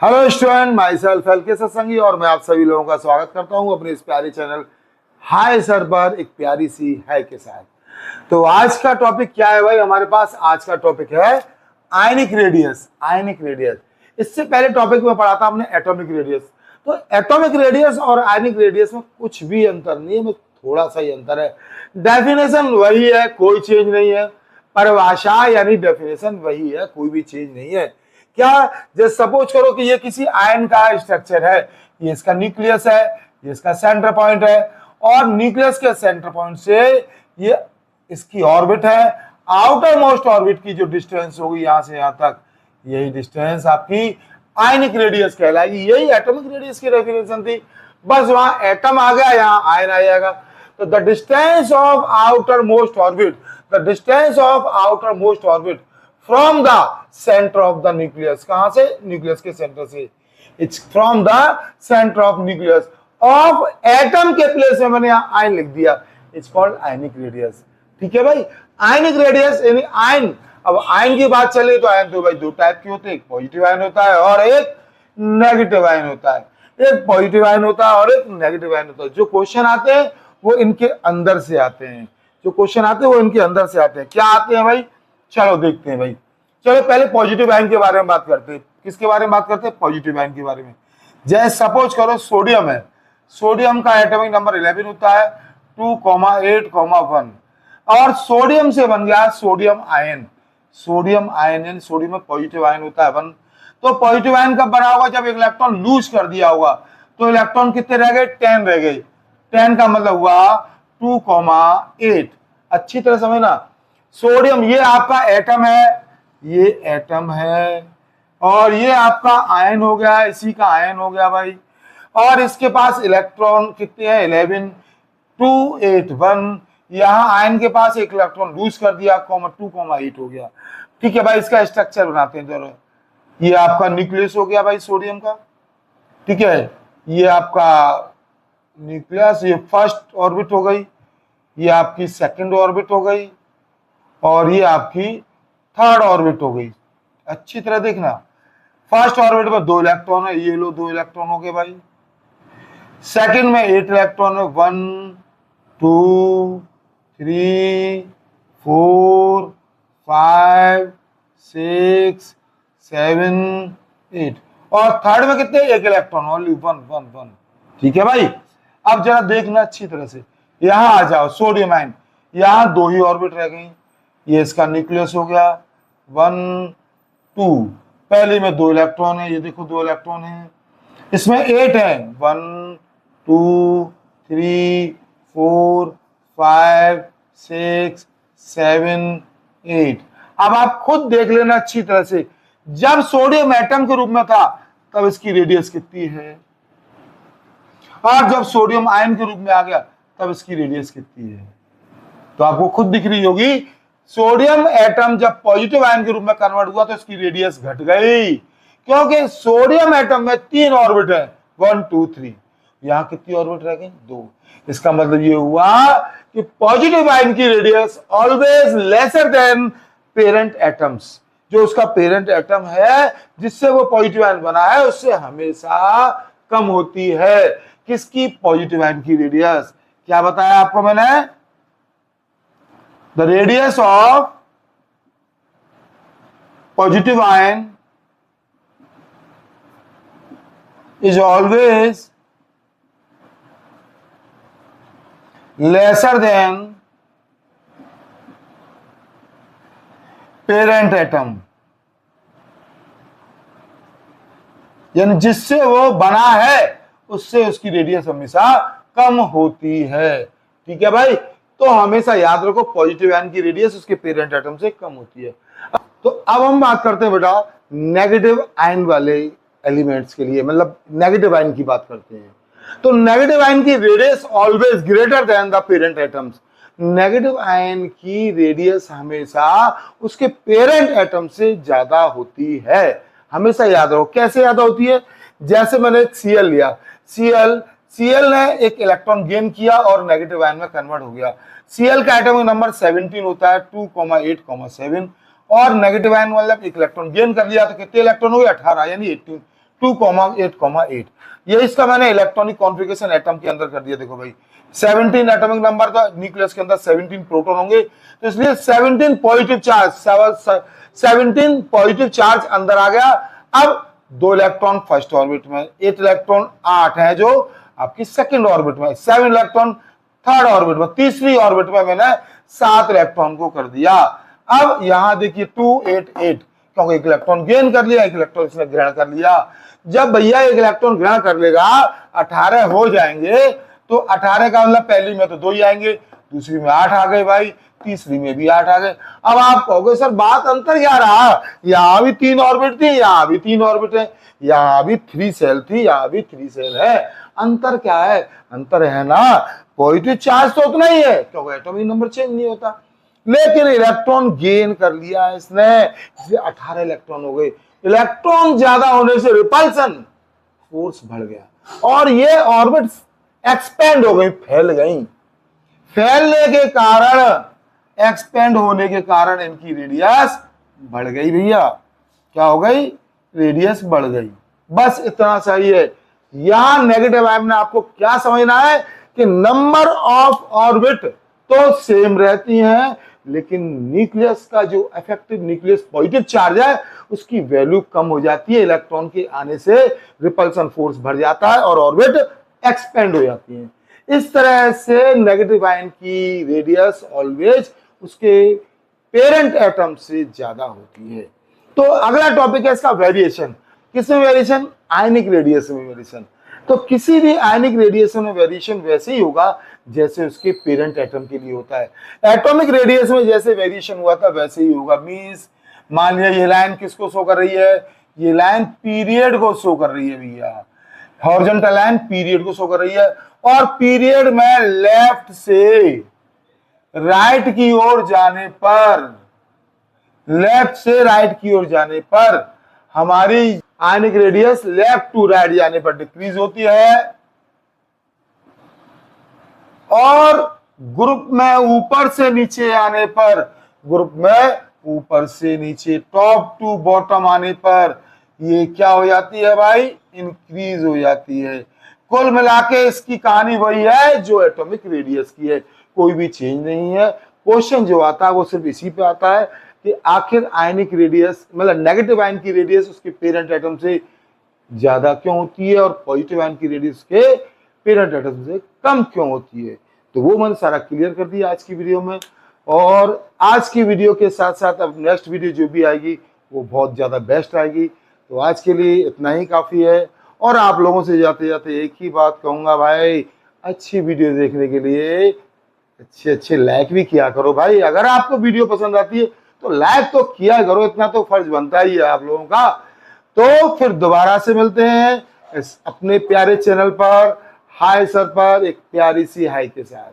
Hello student, my self L के सत्संगी और मैं आप सभी लोगों का स्वागत करता हूं अपने इस प्यारे चैनल हाय सर पर एक प्यारी सी है के साथ। तो आज का टॉपिक क्या है भाई? हमारे पास आज का टॉपिक है आयनिक रेडियस। आयनिक रेडियस, इससे पहले टॉपिक में पढ़ा था हमने एटॉमिक रेडियस। तो एटॉमिक रेडियस और आयनिक रेडियस में कुछ भी अंतर नहीं है, बस थोड़ा सा ही अंतर है। डेफिनेशन वही है, कोई चेंज नहीं है। परिभाषा यानी डेफिनेशन वही है, कोई भी चेंज नहीं है। क्या? जैसे सपोज करो कि ये किसी आयन का स्ट्रक्चर है, ये इसका न्यूक्लियस है, ये इसका सेंटर पॉइंट है, और न्यूक्लियस के सेंटर पॉइंट से ये इसकी ऑर्बिट है। आउटर मोस्ट ऑर्बिट की जो डिस्टेंस होगी यहां से यहां तक, यही डिस्टेंस आपकी आयनिक रेडियस कहलाएगी। यही एटॉमिक रेडियस की डेफिनेशन थी, बस वहां एटम आ गया, यहां आयन आ जाएगा। तो the distance of outer most orbit, the distance of outer most orbit from the centre of the nucleus, कहां से? न्यूक्लियस के सेंटर से। It's from the centre of nucleus of atom के प्लेस में मैंने यहां आयन लिख दिया, इट्स कॉल्ड आयनिक रेडियस। ठीक है भाई, आयनिक रेडियस यानी आयन। अब आयन की बात चले तो आयन तो भाई दो टाइप के होते हैं, एक पॉजिटिव आयन होता है और एक नेगेटिव आयन होता है। एक पॉजिटिव आयन होता है और एक नेगेटिव आयन होता है। जो क्वेश्चन आते हैं वो इनके अंदर से आते हैं, जो क्वेश्चन आते हैं वो इनके अंदर से आते हैं। क्या आते हैं भाई? चलो देखते हैं भाई। चलो पहले पॉजिटिव आयन के बारे में बात करते हैं। किसके बारे में बात करते हैं? पॉजिटिव आयन के बारे में। जैसे सपोज करो सोडियम है, सोडियम का एटॉमिक नंबर 11 होता है, 2,8,1, और सोडियम से बन गया सोडियम आयन। सोडियम आयन यानी सोडियम में पॉजिटिव आयन होता है 1। तो पॉजिटिव आयन कब बना होगा? जब इलेक्ट्रॉन लूज कर दिया होगा। तो इलेक्ट्रॉन कितने रह गए? 10 रह गए। 10 का मतलब हुआ 2,8। अच्छी तरह समझना, सोडियम ये आपका एटम है, ये एटम है, और ये आपका आयन हो गया, इसी का आयन हो गया भाई। और इसके पास इलेक्ट्रॉन कितने हैं? 11, 2, 8, 1। यहां आयन के पास एक इलेक्ट्रॉन लूज कर दिया, 2,8 हो गया। ठीक है भाई, इसका स्ट्रक्चर बनाते हैं जरा। ये आपका न्यूक्लियस हो गया भाई सोडियम का। ठीक है, ये आपका न्यूक्लियस, ये फर्स्ट ऑर्बिट हो गई, ये आपकी सेकंड ऑर्बिट हो गई, और ये आपकी थर्ड ऑर्बिट हो गई। अच्छी तरह देखना, फर्स्ट ऑर्बिट में 2 इलेक्ट्रॉन है, ये लो 2 इलेक्ट्रॉन हो गए भाई। सेकंड में 8 इलेक्ट्रॉन है, 1, 2, 3, 4, 5, 6, 7, 8, और थर्ड में कितने? 1 इलेक्ट्रॉन, ओनली 1। ठीक है भाई, अब जरा देखना अच्छी तरह से। यहां आ जाओ, सोडियम आयन, यहां 2 ही ऑर्बिट रह गई। ये इसका न्यूक्लियस हो गया 1, 2। पहले में 2 इलेक्ट्रॉन है, ये देखो 2 इलेक्ट्रॉन है। इसमें 8 है, 1, 2, 3, 4, 5, 6, 7, 8। अब आप खुद देख लेना अच्छी तरह से, जब सोडियम एटम के रूप में था तब इसकी रेडियस कितनी है, और जब सोडियम आयन के रूप में आ गया तब इसकी रेडियस कितनी है। तो आपको खुद दिख रही होगी, सोडियम एटम जब पॉजिटिव आयन के रूप में कन्वर्ट हुआ तो इसकी रेडियस घट गई, क्योंकि सोडियम एटम में 3 ऑर्बिट है, 1, 2, 3। यहां कितनी ऑर्बिट रह गई? 2। इसका मतलब ये हुआ कि पॉजिटिव आयन की radius always lesser than parent atoms. जो उसका पेरेंट एटम है जिससे वो पॉजिटिव आयन बना है, उससे हमेशा कम होती है। किसकी? पॉजिटिव आयन की रेडियस। क्या बताया आपको मैंने? The radius of positive ion is always lesser than parent atom, यानी जिससे वो बना है उससे उसकी रेडियस हमेशा कम होती है। ठीक है भाई, तो हमेशा याद रखो पॉजिटिव आयन की रेडियस उसके पेरेंट एटम से कम होती है। तो अब हम बात करते हैं बेटा नेगेटिव आयन वाले एलिमेंट्स के लिए, मतलब नेगेटिव आयन की बात करते हैं। तो नेगेटिव आयन की radius always greater than the parent atoms. Negative ion की रेडियस हमेशा उसके पेरेंट एटम से ज्यादा होती है। हमेशा याद रखो। कैसे ज्यादा होती है? जैसे मैंने Cl लिया, Cl ने एक इलेक्ट्रॉन गेन किया और नेगेटिव आयन में कन्वर्ट हो गया। Cl का एटॉमिक नंबर 17 होता है, 2,8,7, और नेगेटिव आयन मतलब एक इलेक्ट्रॉन गेन कर लिया तो कितने इलेक्ट्रॉन हो गए? 18, यानी 18। 2,8,8। ये इसका मैंने इलेक्ट्रॉनिक कॉन्फ़िगरेशन एटम के अंदर कर दिया। देखो भाई 17 एटॉमिक नंबर था, न्यूक्लियस के अंदर 17 प्रोटॉन होंगे, तो इसलिए 17 पॉजिटिव चार्ज 17 पॉजिटिव चार्ज अंदर आ गया। अब 2 इलेक्ट्रॉन फर्स्ट ऑर्बिट में, 8 इलेक्ट्रॉन 8 है जो आपकी सेकंड ऑर्बिट में, 7 इलेक्ट्रॉन थर्ड ऑर्बिट में, तीसरी ऑर्बिट में मैंने 7 इलेक्ट्रॉन को कर दिया। अब यहां देखिए 288, क्योंकि एक इलेक्ट्रॉन गेन कर लिया, एक इलेक्ट्रॉन इसने ग्रहण कर लिया। जब भैया एक इलेक्ट्रॉन ग्रहण कर लेगा 18 हो जाएंगे, तो 18 का मतलब पहली में तो 2 ही आएंगे, दूसरी में 8 आ गए भाई, तीसरी में भी 8 आ गए। अब आप कहोगे सर बात अंतर क्या रहा, यहां भी 3 ऑर्बिट थी, यहां भी 3 ऑर्बिट है, यहां भी 3 सेल थी, यहां भी 3 सेल है, अंतर क्या है? अंतर है ना पॉजिटिव चार्ज तो उतना ही है, क्योंकि एटॉमिक नंबर चेंज नहीं होता, लेकिन इलेक्ट्रॉन गेन कर लिया इसने, इसलिए 18 इलेक्ट्रॉन हो गए। इलेक्ट्रॉन ज्यादा होने से रिपल्सन फोर्स बढ़ गया और ये ऑर्बिट एक्सपेंड हो गई, फैल गई। फैलने के कारण, एक्सपेंड होने के कारण इनकी रेडियस बढ़ गई भैया। क्या हो गई? रेडियस बढ़ गई। बस इतना सही है। यहां नेगेटिव आयन में आपको क्या समझना है कि नंबर ऑफ ऑर्बिट तो सेम रहती हैं, लेकिन न्यूक्लियस का जो इफेक्टिव न्यूक्लियस पॉजिटिव चार्ज है उसकी वैल्यू कम हो जाती है। इलेक्ट्रॉन के आने से रिपल्सन फोर्स बढ़ जाता है और ऑर्बिट एक्सपेंड हो जाती है। इस तरह से नेगेटिव आयन की रेडियस ऑलवेज उसके पेरेंट एटम से ज्यादा होती है। तो अगला टॉपिक है इसका वेरिएशन। किसमें वेरिएशन? आयनिक रेडिएशन में वेरिएशन। तो किसी भी आयनिक रेडिएशन में वेरिएशन वैसे ही होगा जैसे उसके पेरेंट एटम के लिए होता है। एटॉमिक रेडिएशन में जैसे वेरिएशन हुआ था वैसे ही होगा। मींस मान लिया ये लाइन किसको शो कर रही है? ये लाइन पीरियड को शो कर रही है भैया। हॉरिजॉन्टल लाइन पीरियड को शो कर रही है और पीरियड में लेफ्ट से राइट की ओर जाने पर, लेफ्ट से राइट की ओर जाने पर हमारी ionic radius left to right जाने पर डिक्रीज होती है और ग्रुप में ऊपर से नीचे आने पर, ग्रुप में ऊपर से नीचे टॉप टू बॉटम आने पर ये क्या हो जाती है भाई? इंक्रीज हो जाती है। कुल मिला के इसकी कहानी वही है जो एटॉमिक रेडियस की है, कोई भी चेंज नहीं है। क्वेश्चन जो आता है वो सिर्फ इसी पे आता है कि आखिर आयनिक रेडियस मतलब नेगेटिव आयन की रेडियस उसके पेरेंट एटम से ज्यादा क्यों होती है और पॉजिटिव आयन की रेडियस के पेरेंट एटम से कम क्यों होती है। तो वो मैंने सारा क्लियर कर दिया आज की वीडियो में। और आज की वीडियो के साथ साथ अब नेक्स्ट वीडियो जो भी आएगी वो बहुत ज्यादा बेस्ट आएगी। तो आज के लिए इतना ही काफी है। और आप लोगों से जाते जाते एक ही बात कहूंगा भाई, अच्छी वीडियो देखने के लिए अच्छे लाइक भी किया करो भाई। अगर आपको वीडियो पसंद आती है तो लाइक तो किया करो, इतना तो फर्ज बनता ही है आप लोगों का। तो फिर दोबारा से मिलते हैं इस अपने प्यारे चैनल पर हाय सर पर एक प्यारी सी हाय के साथ।